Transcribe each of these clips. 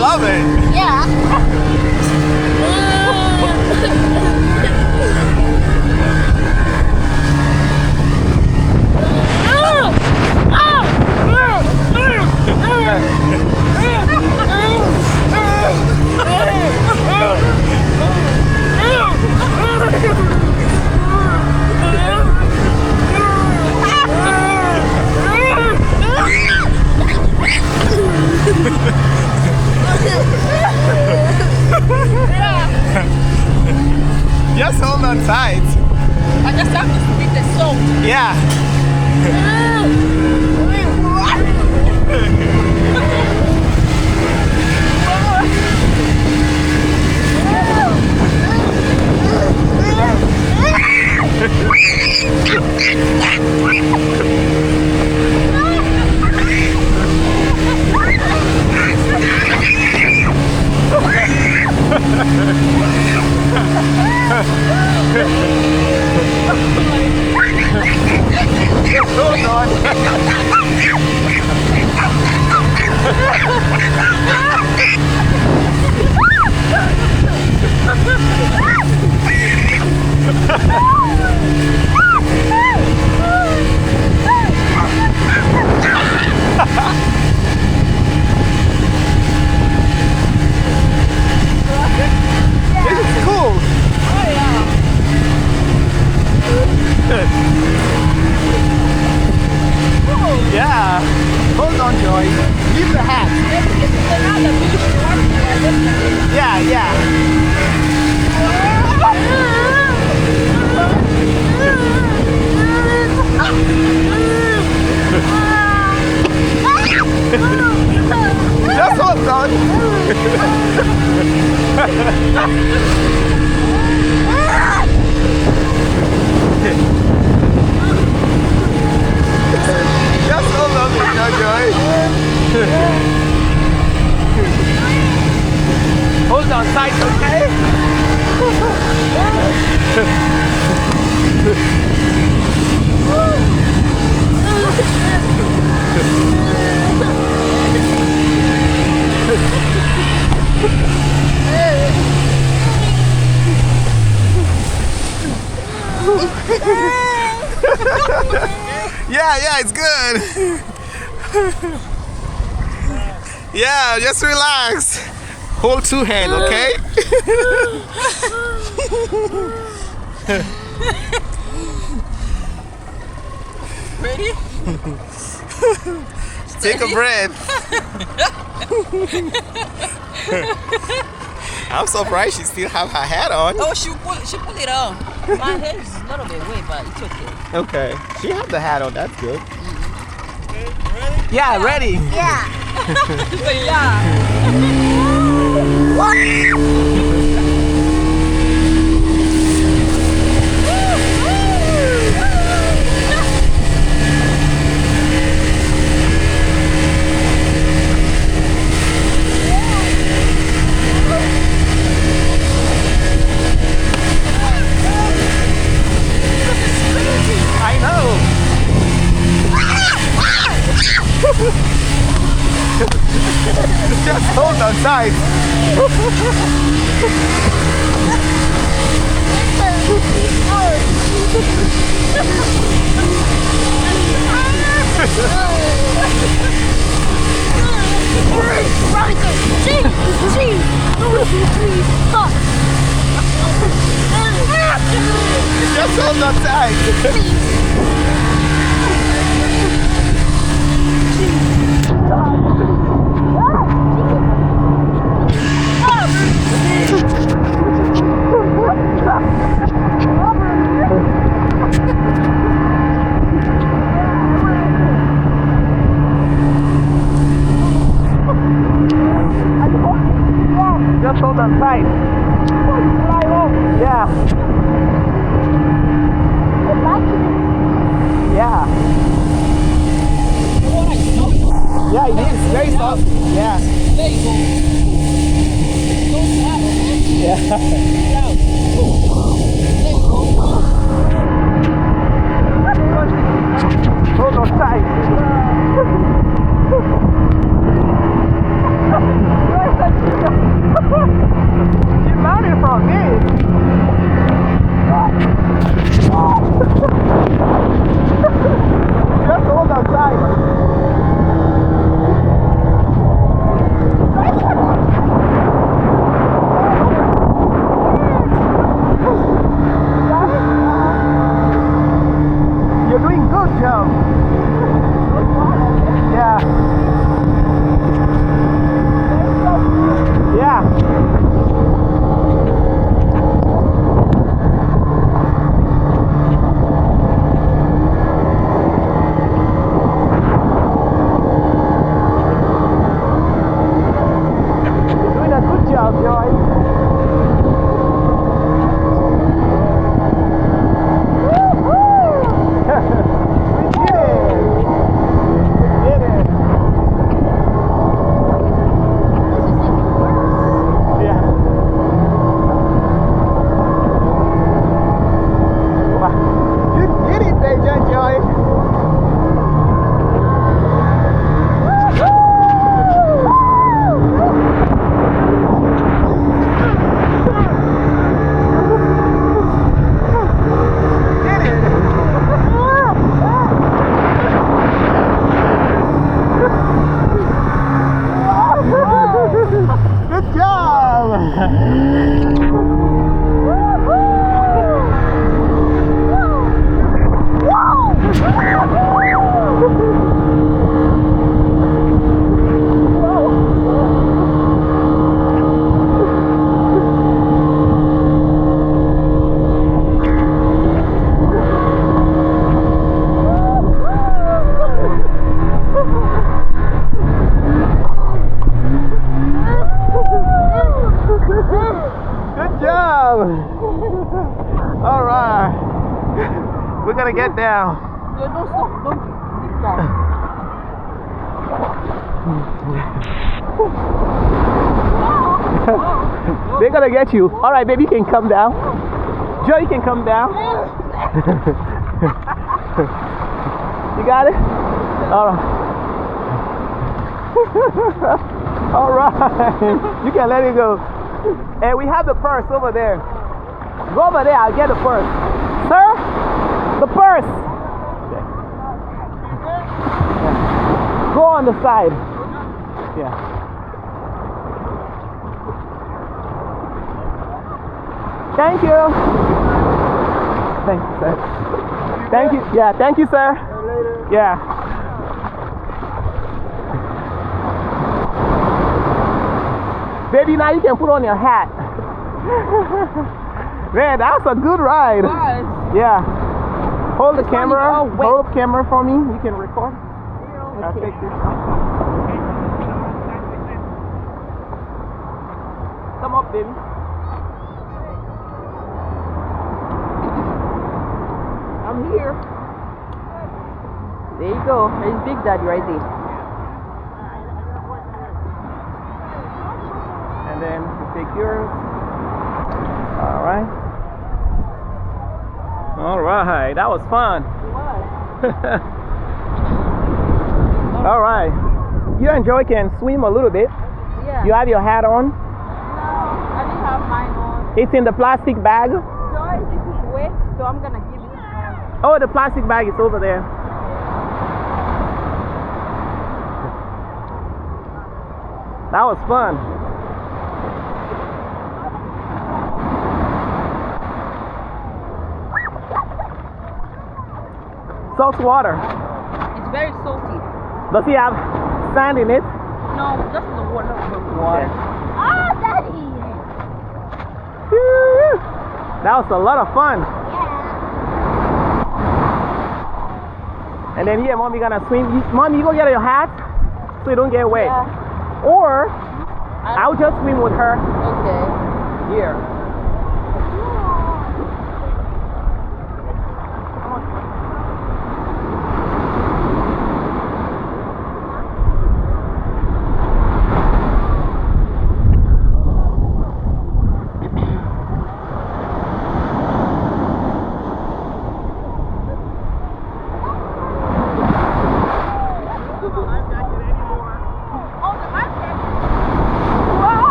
love it. Yeah. Just hold on tight. I just have to spit the salt. Yeah. Hold on. This is cool. Oh yeah. Yeah. Hold on, Joy. Leave the hat. Yeah, yeah. Just hold on. Just hold on, Joy. Hold on tight, okay? Yeah, it's good. Yeah, just relax. Hold two hands, okay? Ready? Take a breath. I'm surprised she still have her hat on. Oh, she pull it on. My head is a little bit away, but it's okay. Okay. She have the hat on, that's good. Ready? Yeah, ready. Yeah. Yeah. I know. Just hold on tight. Just hold on tight. Just hold on tight. Yeah. Yeah. Yeah, it is. Very soft. Yeah. There you go. Don't have it. Yeah. There you go. Hold on tight. Get down. No, don't stop. Don't keep down. They're gonna get you. All right, baby, you can come down. Joe, you can come down. You got it? All right. All right. You can let it go. And we have the purse over there. Go over there, I'll get the purse. Sir, the purse. Go on the side. Yeah. Thank you. Thank you, sir. Thank you. Yeah, thank you, sir. Yeah. Baby, now you can put on your hat. Man, that's a good ride. Yeah. Hold the camera. Hold the camera for me. You can record. I'll take this. Come up, baby. I'm here. There you go. There's Big Daddy right there. And then you take yours. All right. All right. That was fun. All right. You and Joy can swim a little bit. Yeah. You have your hat on? No, I didn't have mine on. It's in the plastic bag. Joy, this is wet, so I'm gonna give it to her. Oh, the plastic bag is over there. That was fun. Salt water. It's very salty. Does he have sand in it? No, just the water. Okay. Ah, Daddy! Woo! That was a lot of fun. Yeah. And then here, Mommy gonna swim. Mommy, you go get your hat so you don't get wet. Yeah. Or I'll just swim with her. Okay. Here.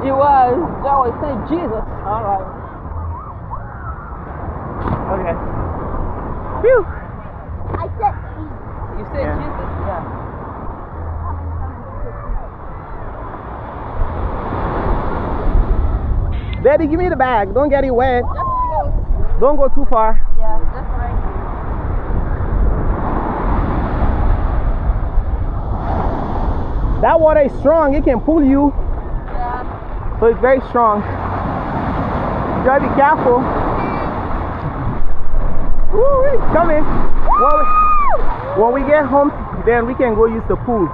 It was. That was saying Jesus. All right. Okay. Phew. I said Jesus. You said Jesus, yeah. Baby, give me the bag. Don't get it wet. Just close. Don't go too far. Yeah, just right. That water is strong. It can pull you. Yeah. So it's very strong. You gotta be careful. Woo, it's coming. When we get home, then we can go use the pool.